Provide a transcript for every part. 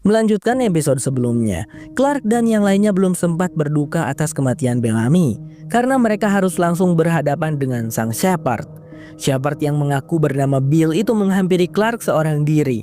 Melanjutkan episode sebelumnya, Clark dan yang lainnya belum sempat berduka atas kematian Bellamy karena mereka harus langsung berhadapan dengan sang Shepard. Shepard yang mengaku bernama Bill itu menghampiri Clark seorang diri.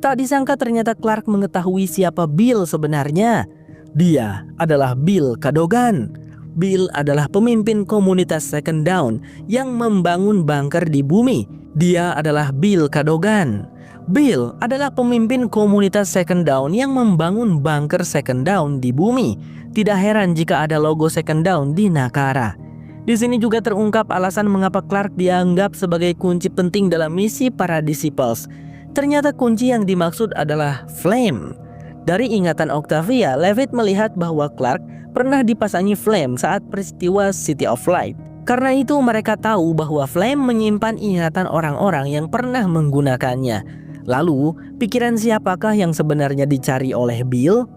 Tak disangka ternyata Clark mengetahui siapa Bill sebenarnya. Dia adalah Bill Cadogan. Bill adalah pemimpin komunitas Second Dawn yang membangun bunker di bumi. Dia adalah Bill Cadogan. Bill adalah pemimpin komunitas Second Dawn yang membangun bunker Second Dawn di bumi. Tidak heran jika ada logo Second Dawn di Nakara. Di sini juga terungkap alasan mengapa Clark dianggap sebagai kunci penting dalam misi para Disciples. Ternyata kunci yang dimaksud adalah Flame. Dari ingatan Octavia, Levitt melihat bahwa Clark pernah dipasangi Flame saat peristiwa City of Light. Karena itu mereka tahu bahwa Flame menyimpan ingatan orang-orang yang pernah menggunakannya. Lalu, pikiran siapakah yang sebenarnya dicari oleh Bill?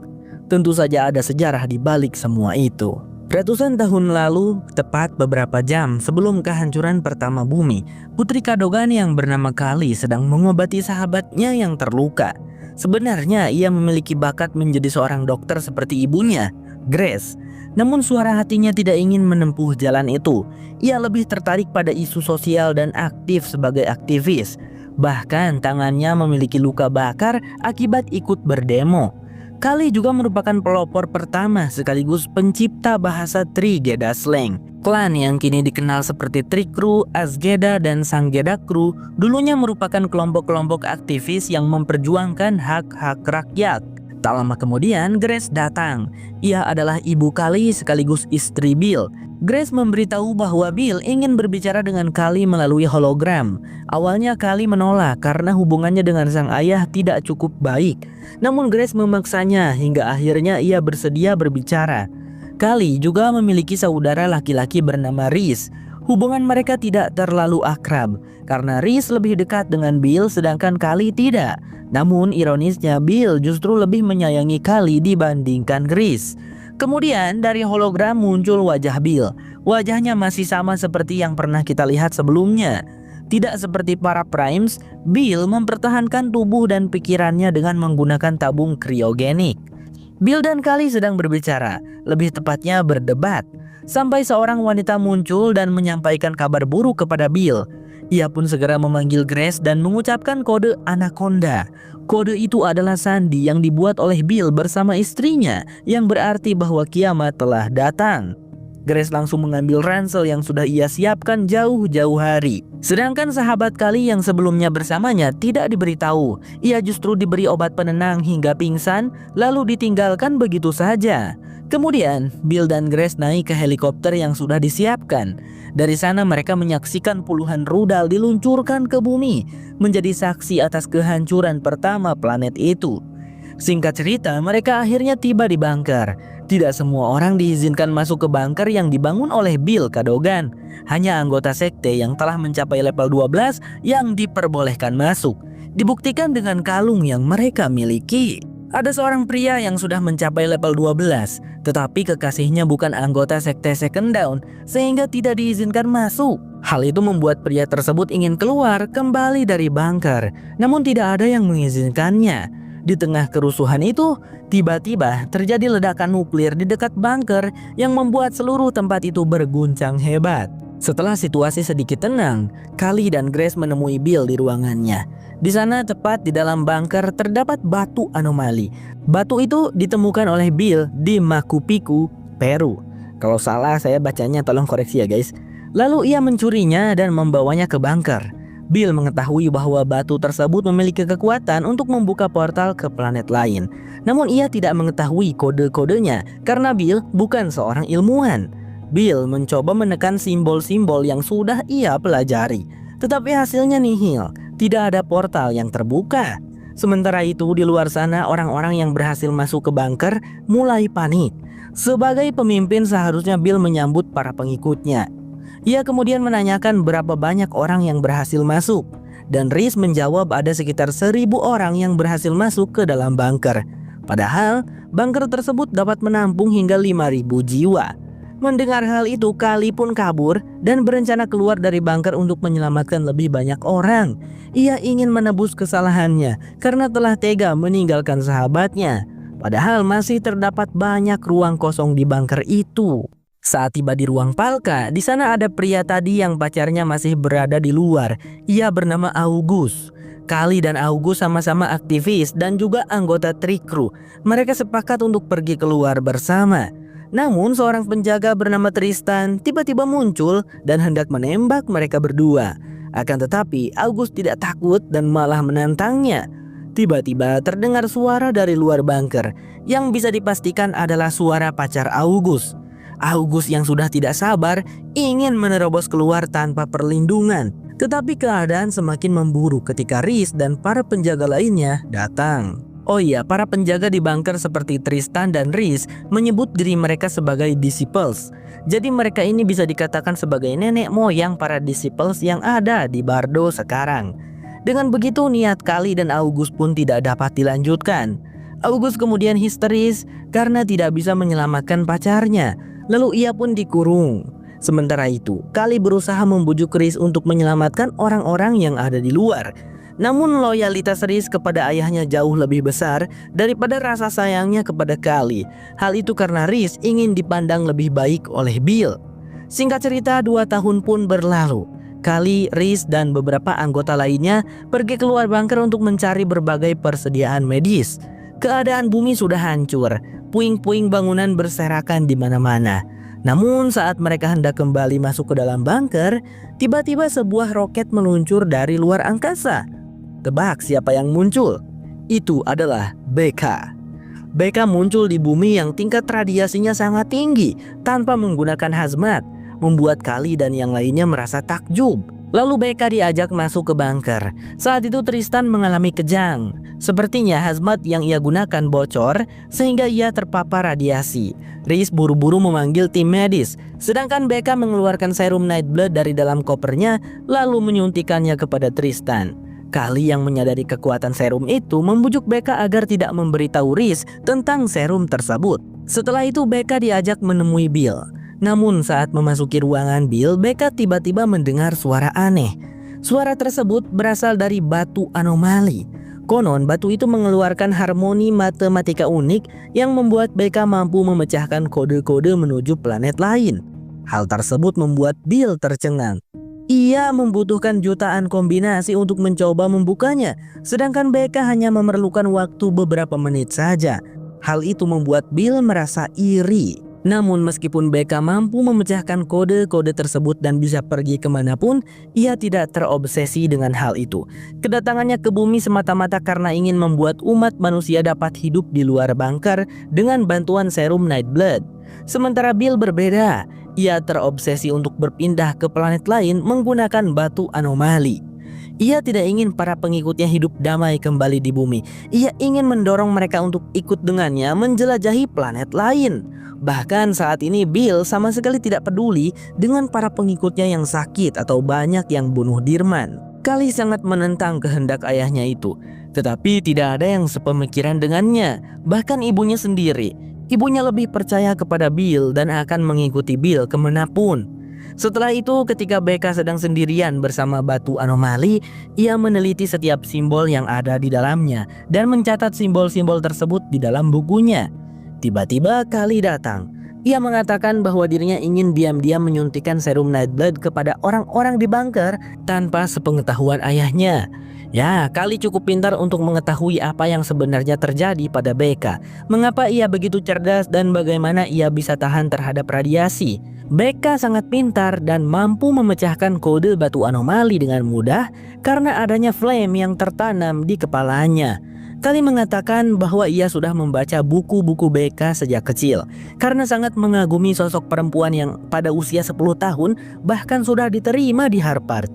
Tentu saja ada sejarah di balik semua itu. Ratusan tahun lalu, tepat beberapa jam sebelum kehancuran pertama bumi, Putri Cadogan yang bernama Kali sedang mengobati sahabatnya yang terluka. Sebenarnya ia memiliki bakat menjadi seorang dokter seperti ibunya, Grace. Namun suara hatinya tidak ingin menempuh jalan itu. Ia lebih tertarik pada isu sosial dan aktif sebagai aktivis. Bahkan tangannya memiliki luka bakar akibat ikut berdemo. Kali juga merupakan pelopor pertama sekaligus pencipta bahasa Trigeda Slang. Klan yang kini dikenal seperti Trikru, Asgeda, dan Sanggeda Kru dulunya merupakan kelompok-kelompok aktivis yang memperjuangkan hak-hak rakyat. Tak lama kemudian Grace datang. Ia adalah ibu Kali sekaligus istri Bill. Grace memberitahu bahwa Bill ingin berbicara dengan Kali melalui hologram. Awalnya Kali menolak karena hubungannya dengan sang ayah tidak cukup baik. Namun Grace memaksanya hingga akhirnya ia bersedia berbicara. Kali juga memiliki saudara laki-laki bernama Reese. Hubungan mereka tidak terlalu akrab karena Reese lebih dekat dengan Bill sedangkan Kali tidak. Namun ironisnya Bill justru lebih menyayangi Kali dibandingkan Reese. Kemudian dari hologram muncul wajah Bill. Wajahnya masih sama seperti yang pernah kita lihat sebelumnya. Tidak seperti para Primes, Bill mempertahankan tubuh dan pikirannya dengan menggunakan tabung kriogenik. Bill dan Kali sedang berbicara, lebih tepatnya berdebat. Sampai seorang wanita muncul dan menyampaikan kabar buruk kepada Bill. Ia pun segera memanggil Grace dan mengucapkan kode Anaconda. Kode itu adalah sandi yang dibuat oleh Bill bersama istrinya, yang berarti bahwa kiamat telah datang. Grace langsung mengambil ransel yang sudah ia siapkan jauh-jauh hari. Sedangkan sahabat Kali yang sebelumnya bersamanya tidak diberitahu. Ia justru diberi obat penenang hingga pingsan, lalu ditinggalkan begitu saja. Kemudian, Bill dan Grace naik ke helikopter yang sudah disiapkan. Dari sana mereka menyaksikan puluhan rudal diluncurkan ke bumi, menjadi saksi atas kehancuran pertama planet itu. Singkat cerita, mereka akhirnya tiba di bunker. Tidak semua orang diizinkan masuk ke bunker yang dibangun oleh Bill Cadogan. Hanya anggota sekte yang telah mencapai level 12 yang diperbolehkan masuk. Dibuktikan dengan kalung yang mereka miliki. Ada seorang pria yang sudah mencapai level 12, tetapi kekasihnya bukan anggota sekte Second Dawn, sehingga tidak diizinkan masuk. Hal itu membuat pria tersebut ingin keluar kembali dari bunker, namun tidak ada yang mengizinkannya. Di tengah kerusuhan itu, tiba-tiba terjadi ledakan nuklir di dekat bunker yang membuat seluruh tempat itu berguncang hebat. Setelah situasi sedikit tenang, Kali dan Grace menemui Bill di ruangannya. Di sana tepat di dalam bunker terdapat batu anomali. Batu itu ditemukan oleh Bill di Machu Picchu, Peru. Kalau salah saya bacanya tolong koreksi ya guys. Lalu ia mencurinya dan membawanya ke bunker. Bill mengetahui bahwa batu tersebut memiliki kekuatan untuk membuka portal ke planet lain. Namun ia tidak mengetahui kode-kodenya karena Bill bukan seorang ilmuwan. Bill mencoba menekan simbol-simbol yang sudah ia pelajari, tetapi hasilnya nihil. Tidak ada portal yang terbuka. Sementara itu di luar sana orang-orang yang berhasil masuk ke bunker mulai panik. Sebagai pemimpin seharusnya Bill menyambut para pengikutnya. Ia kemudian menanyakan berapa banyak orang yang berhasil masuk. Dan Reese menjawab ada sekitar 1.000 orang yang berhasil masuk ke dalam bunker. Padahal bunker tersebut dapat menampung hingga 5.000 jiwa. Mendengar hal itu, Kali pun kabur dan berencana keluar dari bunker untuk menyelamatkan lebih banyak orang. Ia ingin menebus kesalahannya karena telah tega meninggalkan sahabatnya. Padahal masih terdapat banyak ruang kosong di bunker itu. Saat tiba di ruang Palka, di sana ada pria tadi yang pacarnya masih berada di luar. Ia bernama August. Kali dan August sama-sama aktivis dan juga anggota trik kru. Mereka sepakat untuk pergi keluar bersama. Namun seorang penjaga bernama Tristan tiba-tiba muncul dan hendak menembak mereka berdua. Akan tetapi August tidak takut dan malah menantangnya. Tiba-tiba terdengar suara dari luar bunker yang bisa dipastikan adalah suara pacar August. August yang sudah tidak sabar ingin menerobos keluar tanpa perlindungan. Tetapi keadaan semakin memburuk ketika Rhys dan para penjaga lainnya datang. Oh iya, para penjaga di bunker seperti Tristan dan Rhys menyebut diri mereka sebagai disciples. Jadi mereka ini bisa dikatakan sebagai nenek moyang para disciples yang ada di Bardo sekarang. Dengan begitu niat Kali dan August pun tidak dapat dilanjutkan. August kemudian histeris karena tidak bisa menyelamatkan pacarnya. Lalu ia pun dikurung. Sementara itu, Kali berusaha membujuk Rhys untuk menyelamatkan orang-orang yang ada di luar. Namun loyalitas Rhys kepada ayahnya jauh lebih besar daripada rasa sayangnya kepada Kali. Hal itu karena Rhys ingin dipandang lebih baik oleh Bill. Singkat cerita, 2 tahun pun berlalu. Kali, Rhys dan beberapa anggota lainnya pergi keluar bunker untuk mencari berbagai persediaan medis. Keadaan bumi sudah hancur, puing-puing bangunan berserakan di mana-mana. Namun saat mereka hendak kembali masuk ke dalam bunker, tiba-tiba sebuah roket meluncur dari luar angkasa. Tebak siapa yang muncul? Itu adalah Becca. Becca muncul di bumi yang tingkat radiasinya sangat tinggi tanpa menggunakan hazmat, membuat Kali dan yang lainnya merasa takjub. Lalu Becca diajak masuk ke bunker. Saat itu Tristan mengalami kejang. Sepertinya hazmat yang ia gunakan bocor sehingga ia terpapar radiasi. Rhys buru-buru memanggil tim medis, sedangkan Becca mengeluarkan serum Nightblood dari dalam kopernya lalu menyuntikannya kepada Tristan. Kali yang menyadari kekuatan serum itu membujuk Becca agar tidak memberitahu Rhys tentang serum tersebut. Setelah itu Becca diajak menemui Bill. Namun saat memasuki ruangan Bill, Becca tiba-tiba mendengar suara aneh. Suara tersebut berasal dari batu anomali. Konon batu itu mengeluarkan harmoni matematika unik yang membuat Becca mampu memecahkan kode-kode menuju planet lain. Hal tersebut membuat Bill tercengang. Ia membutuhkan jutaan kombinasi untuk mencoba membukanya, sedangkan Becca hanya memerlukan waktu beberapa menit saja. Hal itu membuat Bill merasa iri. Namun meskipun Becca mampu memecahkan kode-kode tersebut dan bisa pergi kemanapun, ia tidak terobsesi dengan hal itu. Kedatangannya ke bumi semata-mata karena ingin membuat umat manusia dapat hidup di luar bunker dengan bantuan serum Nightblood. Sementara Bill berbeda, ia terobsesi untuk berpindah ke planet lain menggunakan batu anomali. Ia tidak ingin para pengikutnya hidup damai kembali di bumi. Ia ingin mendorong mereka untuk ikut dengannya menjelajahi planet lain. Bahkan saat ini Bill sama sekali tidak peduli dengan para pengikutnya yang sakit atau banyak yang bunuh Dirman. Kali sangat menentang kehendak ayahnya itu, tetapi tidak ada yang sepemikiran dengannya, bahkan ibunya sendiri. Ibunya lebih percaya kepada Bill dan akan mengikuti Bill kemanapun. Setelah itu ketika Becca sedang sendirian bersama batu anomali, ia meneliti setiap simbol yang ada di dalamnya dan mencatat simbol-simbol tersebut di dalam bukunya. Tiba-tiba Kali datang. Ia mengatakan bahwa dirinya ingin diam-diam menyuntikkan serum Nightblood kepada orang-orang di bunker tanpa sepengetahuan ayahnya. Ya, Kali cukup pintar untuk mengetahui apa yang sebenarnya terjadi pada Becca. Mengapa ia begitu cerdas dan bagaimana ia bisa tahan terhadap radiasi. Becca sangat pintar dan mampu memecahkan kode batu anomali dengan mudah karena adanya flame yang tertanam di kepalanya. Kali mengatakan bahwa ia sudah membaca buku-buku Becca sejak kecil karena sangat mengagumi sosok perempuan yang pada usia 10 tahun bahkan sudah diterima di Harvard.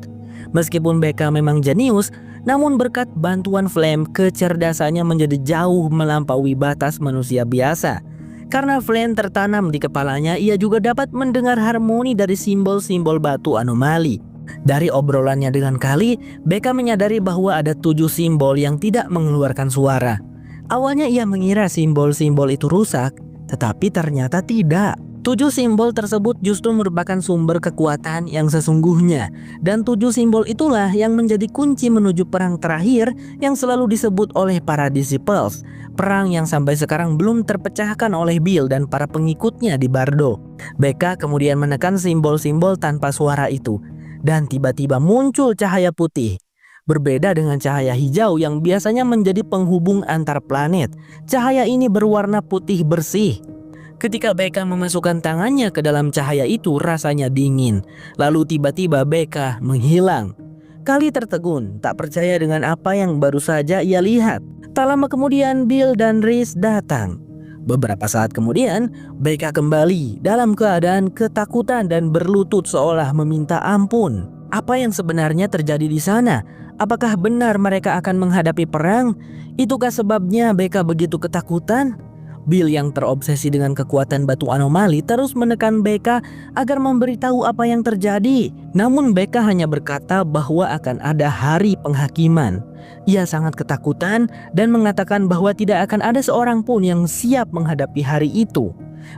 Meskipun Becca memang jenius, namun berkat bantuan Flame, kecerdasannya menjadi jauh melampaui batas manusia biasa. Karena Flame tertanam di kepalanya, ia juga dapat mendengar harmoni dari simbol-simbol batu anomali. Dari obrolannya dengan Kali, Becca menyadari bahwa ada 7 simbol yang tidak mengeluarkan suara. Awalnya ia mengira simbol-simbol itu rusak, tetapi ternyata tidak. 7 simbol tersebut justru merupakan sumber kekuatan yang sesungguhnya, dan 7 simbol itulah yang menjadi kunci menuju perang terakhir yang selalu disebut oleh para disciples, perang yang sampai sekarang belum terpecahkan oleh Bill dan para pengikutnya di Bardo. BK kemudian menekan simbol-simbol tanpa suara itu, dan tiba-tiba muncul cahaya putih. Berbeda dengan cahaya hijau yang biasanya menjadi penghubung antar planet, cahaya ini berwarna putih bersih. Ketika BK memasukkan tangannya ke dalam cahaya itu, rasanya dingin. Lalu tiba-tiba BK menghilang. Kali tertegun, tak percaya dengan apa yang baru saja ia lihat. Tak lama kemudian Bill dan Reese datang. Beberapa saat kemudian, BK kembali dalam keadaan ketakutan dan berlutut seolah meminta ampun. Apa yang sebenarnya terjadi di sana? Apakah benar mereka akan menghadapi perang? Itukah sebabnya BK begitu ketakutan? Bill yang terobsesi dengan kekuatan batu anomali terus menekan BK agar memberitahu apa yang terjadi. Namun BK hanya berkata bahwa akan ada hari penghakiman. Ia sangat ketakutan dan mengatakan bahwa tidak akan ada seorang pun yang siap menghadapi hari itu.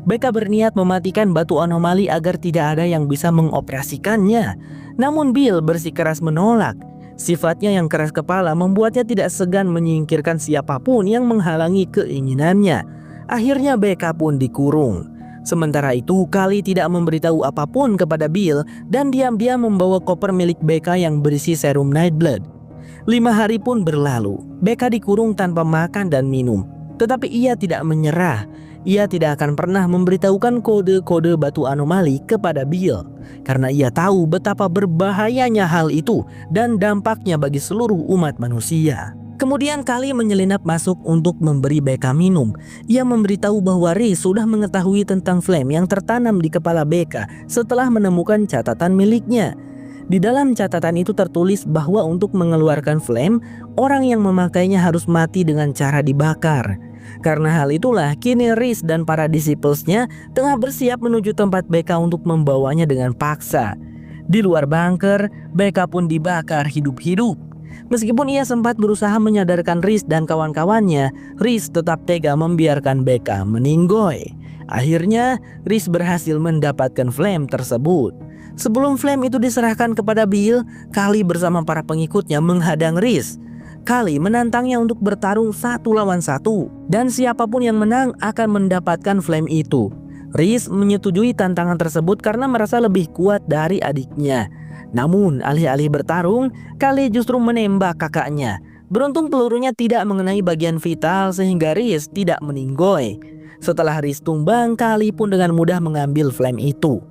BK berniat mematikan batu anomali agar tidak ada yang bisa mengoperasikannya. Namun Bill bersikeras menolak. Sifatnya yang keras kepala membuatnya tidak segan menyingkirkan siapapun yang menghalangi keinginannya. Akhirnya BK pun dikurung. Sementara itu, Kali tidak memberitahu apapun kepada Bill dan diam-diam membawa koper milik BK yang berisi serum Nightblood. 5 hari pun berlalu. BK dikurung tanpa makan dan minum. Tetapi ia tidak menyerah. Ia tidak akan pernah memberitahukan kode-kode batu anomali kepada Bill, karena ia tahu betapa berbahayanya hal itu dan dampaknya bagi seluruh umat manusia. Kemudian Kali menyelinap masuk untuk memberi BK minum. Ia memberitahu bahwa Reese sudah mengetahui tentang flame yang tertanam di kepala BK setelah menemukan catatan miliknya. Di dalam catatan itu tertulis bahwa untuk mengeluarkan flame, orang yang memakainya harus mati dengan cara dibakar. Karena hal itulah kini Reese dan para disciplesnya tengah bersiap menuju tempat BK untuk membawanya dengan paksa. Di luar bunker, BK pun dibakar hidup-hidup. Meskipun ia sempat berusaha menyadarkan Reese dan kawan-kawannya, Reese tetap tega membiarkan BK meninggoy. Akhirnya, Reese berhasil mendapatkan flame tersebut. Sebelum flame itu diserahkan kepada Bill, Kali bersama para pengikutnya menghadang Reese. Kali menantangnya untuk bertarung 1 lawan 1, dan siapapun yang menang akan mendapatkan flame itu. Reese menyetujui tantangan tersebut karena merasa lebih kuat dari adiknya. Namun alih-alih bertarung, Kali justru menembak kakaknya. Beruntung pelurunya tidak mengenai bagian vital sehingga Reese tidak meninggoy. Setelah Reese tumbang, Kali pun dengan mudah mengambil flame itu.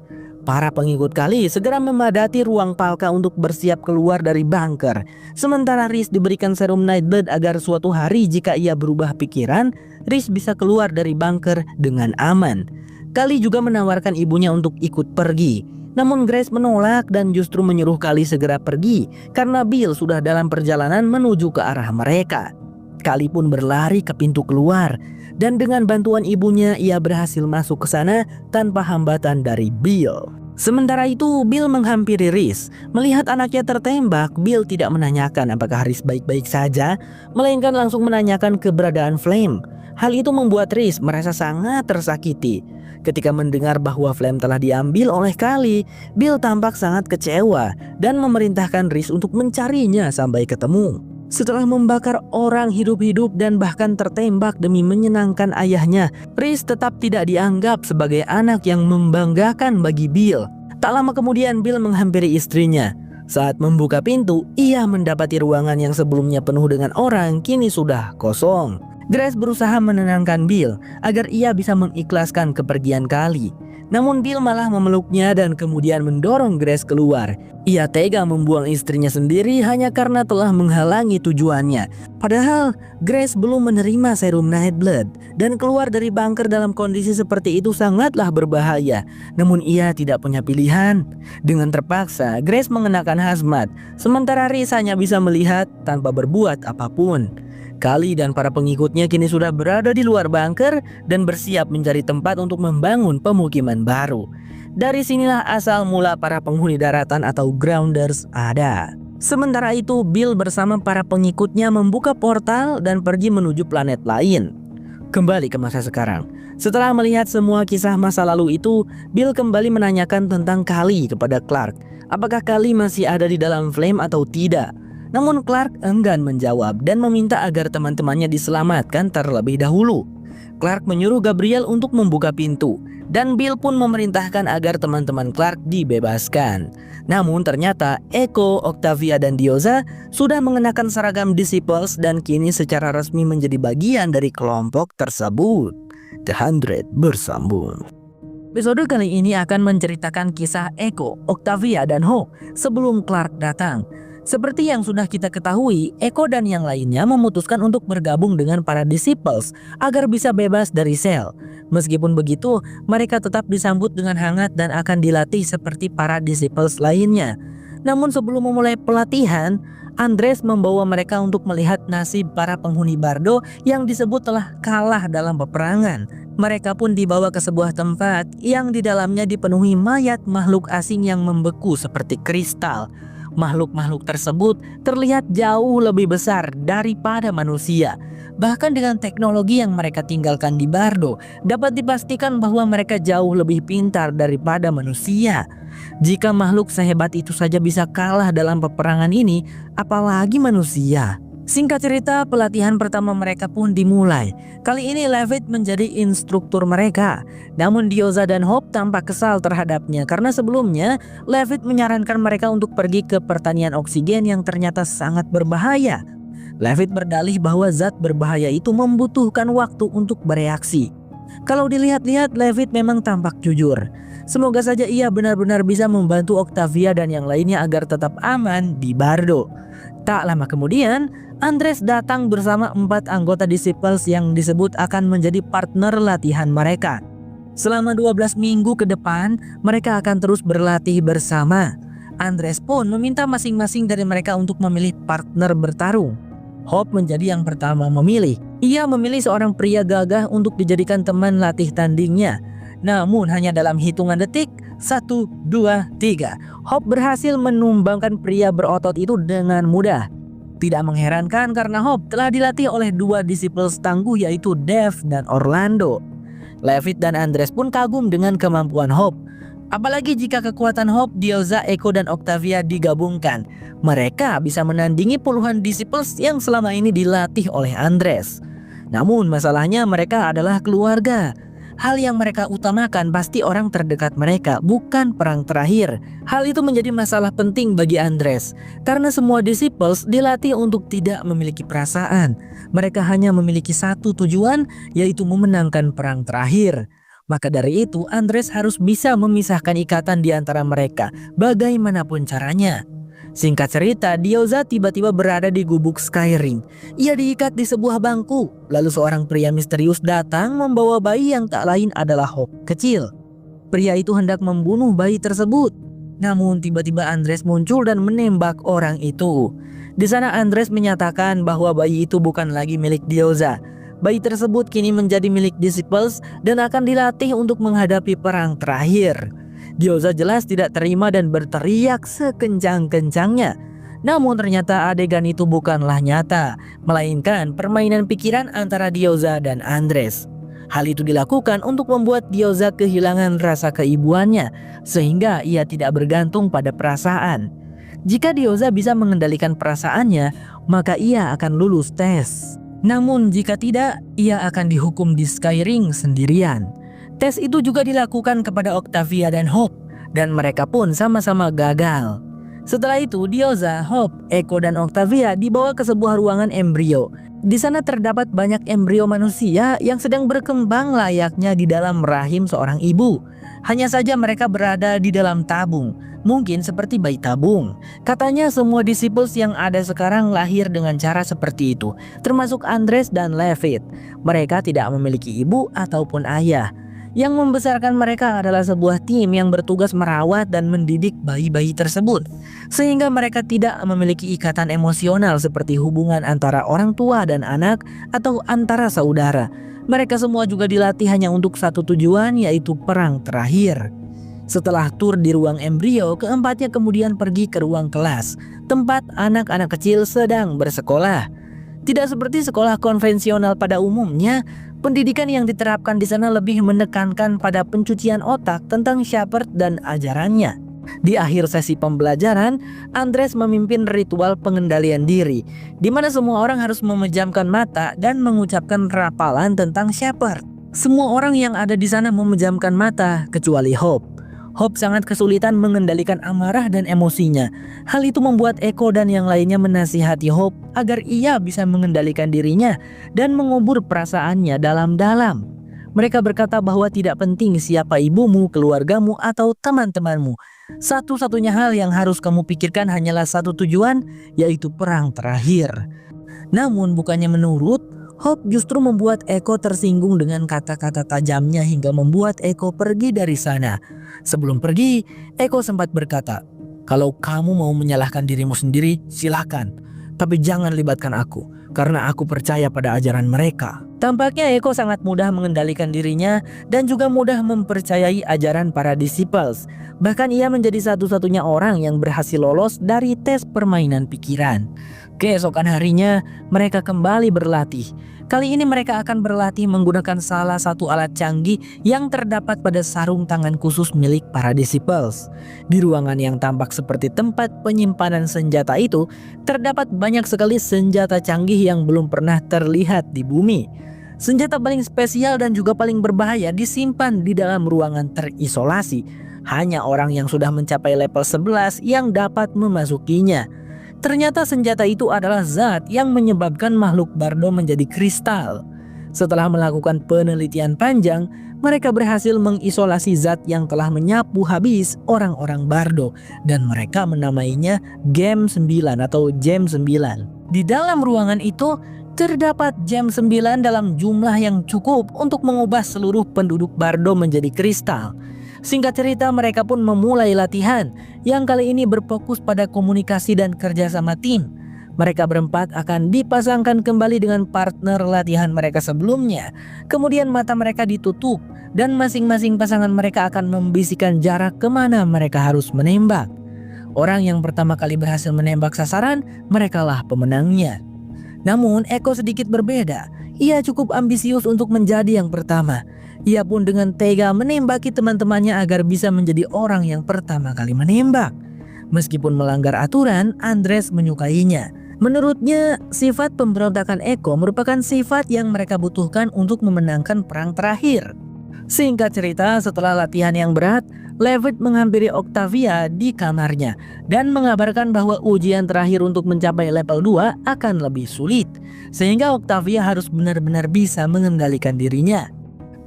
Para pengikut Kali segera memadati ruang Palka untuk bersiap keluar dari bunker. Sementara Reese diberikan serum Nightblood agar suatu hari jika ia berubah pikiran, Reese bisa keluar dari bunker dengan aman. Kali juga menawarkan ibunya untuk ikut pergi. Namun Grace menolak dan justru menyuruh Kali segera pergi karena Bill sudah dalam perjalanan menuju ke arah mereka. Kali pun berlari ke pintu keluar dan dengan bantuan ibunya ia berhasil masuk ke sana tanpa hambatan dari Bill. Sementara itu Bill menghampiri Reese. Melihat anaknya tertembak, Bill tidak menanyakan apakah Reese baik-baik saja, melainkan langsung menanyakan keberadaan Flame. Hal itu membuat Reese merasa sangat tersakiti. Ketika mendengar bahwa Flame telah diambil oleh Kali, Bill tampak sangat kecewa dan memerintahkan Reese untuk mencarinya sampai ketemu. Setelah membakar orang hidup-hidup dan bahkan tertembak demi menyenangkan ayahnya, Reese tetap tidak dianggap sebagai anak yang membanggakan bagi Bill. Tak lama kemudian Bill menghampiri istrinya. Saat membuka pintu, ia mendapati ruangan yang sebelumnya penuh dengan orang kini sudah kosong. Grace berusaha menenangkan Bill agar ia bisa mengikhlaskan kepergian Kali. Namun Bill malah memeluknya dan kemudian mendorong Grace keluar. Ia tega membuang istrinya sendiri hanya karena telah menghalangi tujuannya. Padahal Grace belum menerima serum Nightblood dan keluar dari bunker dalam kondisi seperti itu sangatlah berbahaya. Namun ia tidak punya pilihan. Dengan terpaksa Grace mengenakan hazmat, sementara Reese hanya bisa melihat tanpa berbuat apapun. Kali dan para pengikutnya kini sudah berada di luar bunker dan bersiap mencari tempat untuk membangun pemukiman baru. Dari sinilah asal mula para penghuni daratan atau grounders ada. Sementara itu Bill bersama para pengikutnya membuka portal dan pergi menuju planet lain. Kembali ke masa sekarang. Setelah melihat semua kisah masa lalu itu, Bill kembali menanyakan tentang Kali kepada Clark. Apakah Kali masih ada di dalam Flame atau tidak? Namun Clark enggan menjawab dan meminta agar teman-temannya diselamatkan terlebih dahulu. Clark menyuruh Gabriel untuk membuka pintu, dan Bill pun memerintahkan agar teman-teman Clark dibebaskan. Namun ternyata Echo, Octavia, dan Diyoza sudah mengenakan seragam Disciples dan kini secara resmi menjadi bagian dari kelompok tersebut. The 100 bersambung. Episode kali ini akan menceritakan kisah Echo, Octavia, dan Hope sebelum Clark datang. Seperti yang sudah kita ketahui, Echo dan yang lainnya memutuskan untuk bergabung dengan para Disciples agar bisa bebas dari sel. Meskipun begitu, mereka tetap disambut dengan hangat dan akan dilatih seperti para Disciples lainnya. Namun sebelum memulai pelatihan, Andres membawa mereka untuk melihat nasib para penghuni Bardo yang disebut telah kalah dalam peperangan. Mereka pun dibawa ke sebuah tempat yang di dalamnya dipenuhi mayat makhluk asing yang membeku seperti kristal. Makhluk-makhluk tersebut terlihat jauh lebih besar daripada manusia. Bahkan dengan teknologi yang mereka tinggalkan di Bardo, dapat dipastikan bahwa mereka jauh lebih pintar daripada manusia. Jika makhluk sehebat itu saja bisa kalah dalam peperangan ini, apalagi manusia. Singkat cerita, pelatihan pertama mereka pun dimulai. Kali ini Levitt menjadi instruktur mereka. Namun Diyoza dan Hope tampak kesal terhadapnya karena sebelumnya Levitt menyarankan mereka untuk pergi ke pertanian oksigen yang ternyata sangat berbahaya. Levitt berdalih bahwa zat berbahaya itu membutuhkan waktu untuk bereaksi. Kalau dilihat-lihat, Levitt memang tampak jujur. Semoga saja ia benar-benar bisa membantu Octavia dan yang lainnya agar tetap aman di Bardo. Tak lama kemudian, Andres datang bersama 4 anggota Disciples yang disebut akan menjadi partner latihan mereka. Selama 12 minggu ke depan, mereka akan terus berlatih bersama. Andres pun meminta masing-masing dari mereka untuk memilih partner bertarung. Hope menjadi yang pertama memilih. Ia memilih seorang pria gagah untuk dijadikan teman latih tandingnya. Namun hanya dalam hitungan detik, 1, 2, 3, Hope berhasil menumbangkan pria berotot itu dengan mudah. Tidak mengherankan karena Hope telah dilatih oleh 2 Disciples tangguh yaitu Dave dan Orlando. Levitt dan Andres pun kagum dengan kemampuan Hope. Apalagi jika kekuatan Hope, Diyoza, Echo, dan Octavia digabungkan. Mereka bisa menandingi puluhan Disciples yang selama ini dilatih oleh Andres. Namun masalahnya mereka adalah keluarga. Hal yang mereka utamakan pasti orang terdekat mereka, bukan perang terakhir. Hal itu menjadi masalah penting bagi Andres, karena semua Disciples dilatih untuk tidak memiliki perasaan. Mereka hanya memiliki satu tujuan, yaitu memenangkan perang terakhir. Maka dari itu, Andres harus bisa memisahkan ikatan di antara mereka, bagaimanapun caranya. Singkat cerita, Diyoza tiba-tiba berada di gubuk Skyring. Ia diikat di sebuah bangku. Lalu seorang pria misterius datang membawa bayi yang tak lain adalah Hope kecil. Pria itu hendak membunuh bayi tersebut. Namun tiba-tiba Andres muncul dan menembak orang itu. Di sana Andres menyatakan bahwa bayi itu bukan lagi milik Diyoza. Bayi tersebut kini menjadi milik Disciples dan akan dilatih untuk menghadapi perang terakhir. Diyoza jelas tidak terima dan berteriak sekencang-kencangnya. Namun ternyata adegan itu bukanlah nyata, melainkan permainan pikiran antara Diyoza dan Andres. Hal itu dilakukan untuk membuat Diyoza kehilangan rasa keibuannya, sehingga ia tidak bergantung pada perasaan. Jika Diyoza bisa mengendalikan perasaannya, maka ia akan lulus tes. Namun jika tidak, ia akan dihukum di Skyring sendirian. Tes itu juga dilakukan kepada Octavia dan Hope, dan mereka pun sama-sama gagal. Setelah itu, Diyoza, Hope, Echo, dan Octavia dibawa ke sebuah ruangan embrio. Di sana terdapat banyak embrio manusia yang sedang berkembang layaknya di dalam rahim seorang ibu. Hanya saja mereka berada di dalam tabung, mungkin seperti bayi tabung. Katanya semua Disciples yang ada sekarang lahir dengan cara seperti itu, termasuk Andres dan Levitt. Mereka tidak memiliki ibu ataupun ayah. Yang membesarkan mereka adalah sebuah tim yang bertugas merawat dan mendidik bayi-bayi tersebut, sehingga mereka tidak memiliki ikatan emosional seperti hubungan antara orang tua dan anak atau antara saudara. Mereka semua juga dilatih hanya untuk satu tujuan, yaitu perang terakhir. Setelah tur di ruang embrio, keempatnya kemudian pergi ke ruang kelas, tempat anak-anak kecil sedang bersekolah. Tidak seperti sekolah konvensional pada umumnya, pendidikan yang diterapkan di sana lebih menekankan pada pencucian otak tentang Shepard dan ajarannya. Di akhir sesi pembelajaran, Andres memimpin ritual pengendalian diri, di mana semua orang harus memejamkan mata dan mengucapkan rapalan tentang Shepard. Semua orang yang ada di sana memejamkan mata, kecuali Hope. Hope sangat kesulitan mengendalikan amarah dan emosinya. Hal itu membuat Echo dan yang lainnya menasihati Hope agar ia bisa mengendalikan dirinya dan mengubur perasaannya dalam-dalam. Mereka berkata bahwa tidak penting siapa ibumu, keluargamu, atau teman-temanmu. Satu-satunya hal yang harus kamu pikirkan hanyalah satu tujuan, yaitu perang terakhir. Namun bukannya menurut, Hope justru membuat Echo tersinggung dengan kata-kata tajamnya hingga membuat Echo pergi dari sana. Sebelum pergi, Echo sempat berkata, "Kalau kamu mau menyalahkan dirimu sendiri, silakan. Tapi jangan libatkan aku, karena aku percaya pada ajaran mereka." Tampaknya Echo sangat mudah mengendalikan dirinya dan juga mudah mempercayai ajaran para disciples. Bahkan ia menjadi satu-satunya orang yang berhasil lolos dari tes permainan pikiran. Keesokan harinya, mereka kembali berlatih. Kali ini mereka akan berlatih menggunakan salah satu alat canggih yang terdapat pada sarung tangan khusus milik para disciples. Di ruangan yang tampak seperti tempat penyimpanan senjata itu, terdapat banyak sekali senjata canggih yang belum pernah terlihat di bumi. Senjata paling spesial dan juga paling berbahaya disimpan di dalam ruangan terisolasi. Hanya orang yang sudah mencapai level 11 yang dapat memasukinya. Ternyata senjata itu adalah zat yang menyebabkan makhluk Bardo menjadi kristal. Setelah melakukan penelitian panjang, mereka berhasil mengisolasi zat yang telah menyapu habis orang-orang Bardo dan mereka menamainya Gem 9 atau Gem 9. Di dalam ruangan itu terdapat Gem 9 dalam jumlah yang cukup untuk mengubah seluruh penduduk Bardo menjadi kristal. Singkat cerita, mereka pun memulai latihan yang kali ini berfokus pada komunikasi dan kerjasama tim. Mereka berempat akan dipasangkan kembali dengan partner latihan mereka sebelumnya. Kemudian mata mereka ditutup dan masing-masing pasangan mereka akan membisikkan jarak kemana mereka harus menembak. Orang yang pertama kali berhasil menembak sasaran, merekalah pemenangnya. Namun Echo sedikit berbeda. Ia cukup ambisius untuk menjadi yang pertama. Ia pun dengan tega menembaki teman-temannya agar bisa menjadi orang yang pertama kali menembak. Meskipun melanggar aturan, Andres menyukainya. Menurutnya, sifat pemberontakan Echo merupakan sifat yang mereka butuhkan untuk memenangkan perang terakhir. Singkat cerita, setelah latihan yang berat, Levitt menghampiri Octavia di kamarnya dan mengabarkan bahwa ujian terakhir untuk mencapai level 2 akan lebih sulit, sehingga Octavia harus benar-benar bisa mengendalikan dirinya.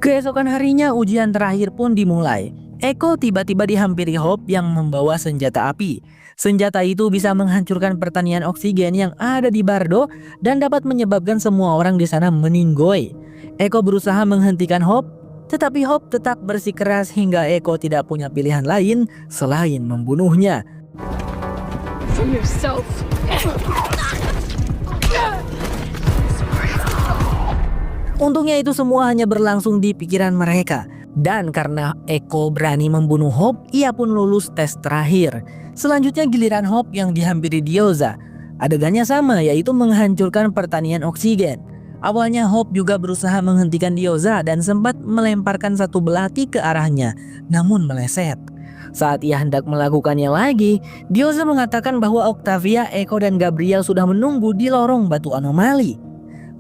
Keesokan harinya ujian terakhir pun dimulai. Echo tiba-tiba dihampiri Hope yang membawa senjata api. Senjata itu bisa menghancurkan pertanian oksigen yang ada di Bardo dan dapat menyebabkan semua orang di sana meninggoy. Echo berusaha menghentikan Hope, tetapi Hope tetap bersikeras hingga Echo tidak punya pilihan lain selain membunuhnya. Untungnya itu semua hanya berlangsung di pikiran mereka. Dan karena Echo berani membunuh Hope, ia pun lulus tes terakhir. Selanjutnya giliran Hope yang dihampiri Diyoza. Adegannya sama, yaitu menghancurkan pertanian oksigen. Awalnya Hope juga berusaha menghentikan Diyoza dan sempat melemparkan satu belati ke arahnya, namun meleset. Saat ia hendak melakukannya lagi, Diyoza mengatakan bahwa Octavia, Echo, dan Gabriel sudah menunggu di lorong batu anomali.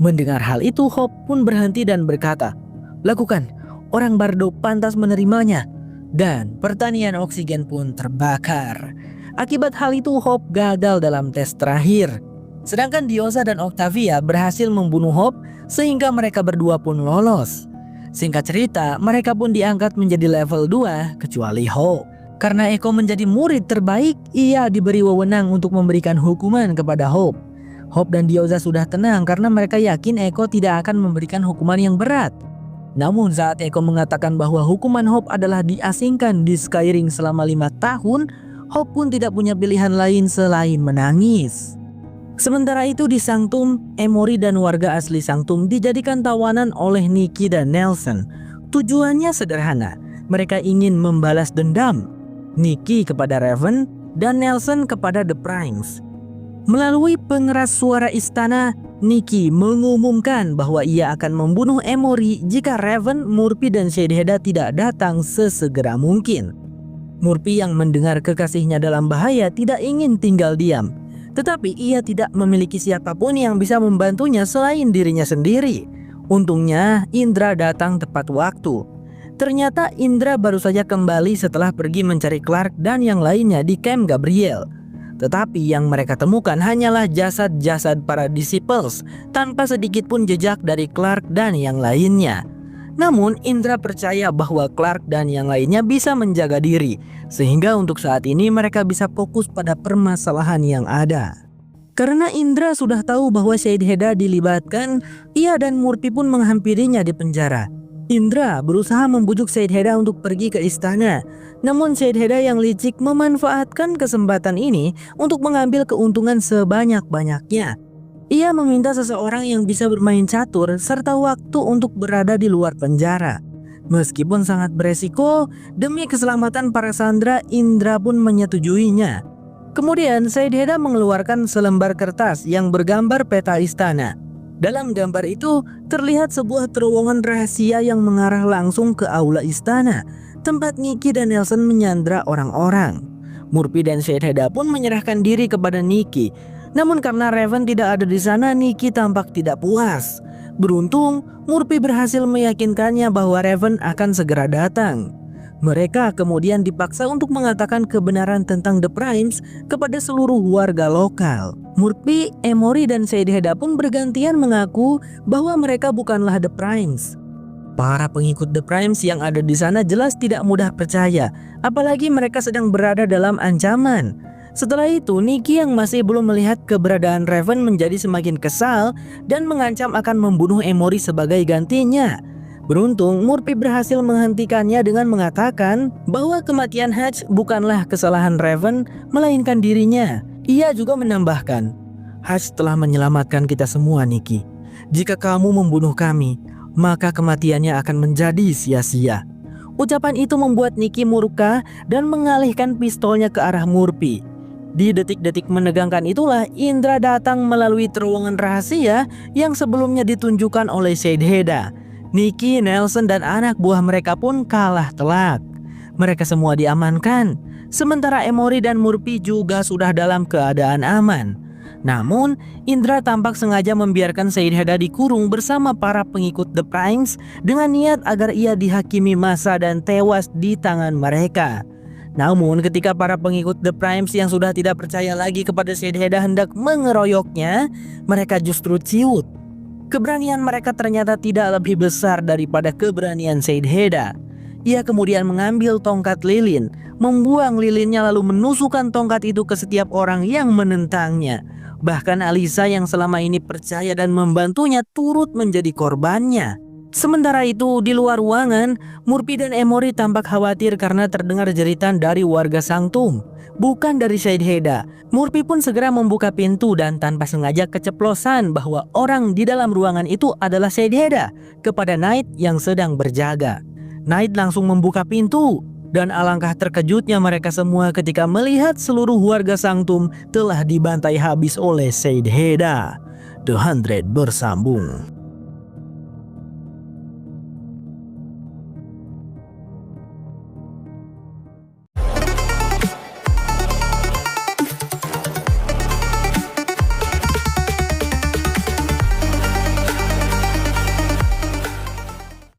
Mendengar hal itu, Hope pun berhenti dan berkata, "Lakukan, orang Bardo pantas menerimanya." Dan pertanian oksigen pun terbakar. Akibat hal itu, Hope gagal dalam tes terakhir. Sedangkan Diyoza dan Octavia berhasil membunuh Hope sehingga mereka berdua pun lolos. Singkat cerita, mereka pun diangkat menjadi level 2 kecuali Hope. Karena Echo menjadi murid terbaik, ia diberi wewenang untuk memberikan hukuman kepada Hope. Hope dan Diyoza sudah tenang karena mereka yakin Echo tidak akan memberikan hukuman yang berat. Namun saat Echo mengatakan bahwa hukuman Hope adalah diasingkan di Skyring selama 5 tahun, Hope pun tidak punya pilihan lain selain menangis. Sementara itu di Sanctum, Emory dan warga asli Sanctum dijadikan tawanan oleh Nikki dan Nelson. Tujuannya sederhana, mereka ingin membalas dendam. Nikki kepada Raven dan Nelson kepada The Primes. Melalui pengeras suara istana, Nikki mengumumkan bahwa ia akan membunuh Emory jika Raven, Murphy, dan Sheidheda tidak datang sesegera mungkin. Murphy yang mendengar kekasihnya dalam bahaya tidak ingin tinggal diam. Tetapi ia tidak memiliki siapapun yang bisa membantunya selain dirinya sendiri. Untungnya Indra datang tepat waktu. Ternyata Indra baru saja kembali setelah pergi mencari Clark dan yang lainnya di Camp Gabriel. Tetapi yang mereka temukan hanyalah jasad-jasad para disciples tanpa sedikit pun jejak dari Clark dan yang lainnya. Namun Indra percaya bahwa Clark dan yang lainnya bisa menjaga diri, sehingga untuk saat ini mereka bisa fokus pada permasalahan yang ada. Karena Indra sudah tahu bahwa Sheidheda dilibatkan, ia dan Murphy pun menghampirinya di penjara. Indra berusaha membujuk Sheidheda untuk pergi ke istana. Namun Sheidheda yang licik memanfaatkan kesempatan ini untuk mengambil keuntungan sebanyak-banyaknya. Ia meminta seseorang yang bisa bermain catur serta waktu untuk berada di luar penjara. Meskipun sangat beresiko, demi keselamatan para sandera, Indra pun menyetujuinya. Kemudian Sheidheda mengeluarkan selembar kertas yang bergambar peta istana. Dalam gambar itu terlihat sebuah terowongan rahasia yang mengarah langsung ke aula istana, tempat Nikki dan Nelson menyandra orang-orang. Murphy dan Sheidheda pun menyerahkan diri kepada Nikki. Namun karena Raven tidak ada di sana, Nikki tampak tidak puas. Beruntung, Murphy berhasil meyakinkannya bahwa Raven akan segera datang. Mereka kemudian dipaksa untuk mengatakan kebenaran tentang The Primes kepada seluruh warga lokal. Murphy, Emory, dan Sheidheda pun bergantian mengaku bahwa mereka bukanlah The Primes. Para pengikut The Primes yang ada di sana jelas tidak mudah percaya, apalagi mereka sedang berada dalam ancaman. Setelah itu, Nikki yang masih belum melihat keberadaan Raven menjadi semakin kesal dan mengancam akan membunuh Emory sebagai gantinya. Beruntung, Murphy berhasil menghentikannya dengan mengatakan bahwa kematian Hutch bukanlah kesalahan Raven, melainkan dirinya. Ia juga menambahkan, Hutch telah menyelamatkan kita semua, Nikki. Jika kamu membunuh kami, maka kematiannya akan menjadi sia-sia. Ucapan itu membuat Nikki murka dan mengalihkan pistolnya ke arah Murphy. Di detik-detik menegangkan itulah Indra datang melalui terowongan rahasia yang sebelumnya ditunjukkan oleh Sheidheda. Nikki, Nelson, dan anak buah mereka pun kalah telak. Mereka semua diamankan, sementara Emory dan Murphy juga sudah dalam keadaan aman. Namun, Indra tampak sengaja membiarkan Sheidheda dikurung bersama para pengikut The Primes dengan niat agar ia dihakimi massa dan tewas di tangan mereka. Namun, ketika para pengikut The Primes yang sudah tidak percaya lagi kepada Sheidheda hendak mengeroyoknya, mereka justru ciut. Keberanian mereka ternyata tidak lebih besar daripada keberanian Sheidheda. Ia kemudian mengambil tongkat lilin, membuang lilinnya lalu menusukkan tongkat itu ke setiap orang yang menentangnya. Bahkan Alyssa yang selama ini percaya dan membantunya turut menjadi korbannya. Sementara itu, di luar ruangan, Murphy dan Emory tampak khawatir karena terdengar jeritan dari warga Sanctum, bukan dari Sheidheda. Murphy pun segera membuka pintu dan tanpa sengaja keceplosan bahwa orang di dalam ruangan itu adalah Sheidheda kepada Knight yang sedang berjaga. Knight langsung membuka pintu dan alangkah terkejutnya mereka semua ketika melihat seluruh warga Sanctum telah dibantai habis oleh Sheidheda. The Hundred bersambung.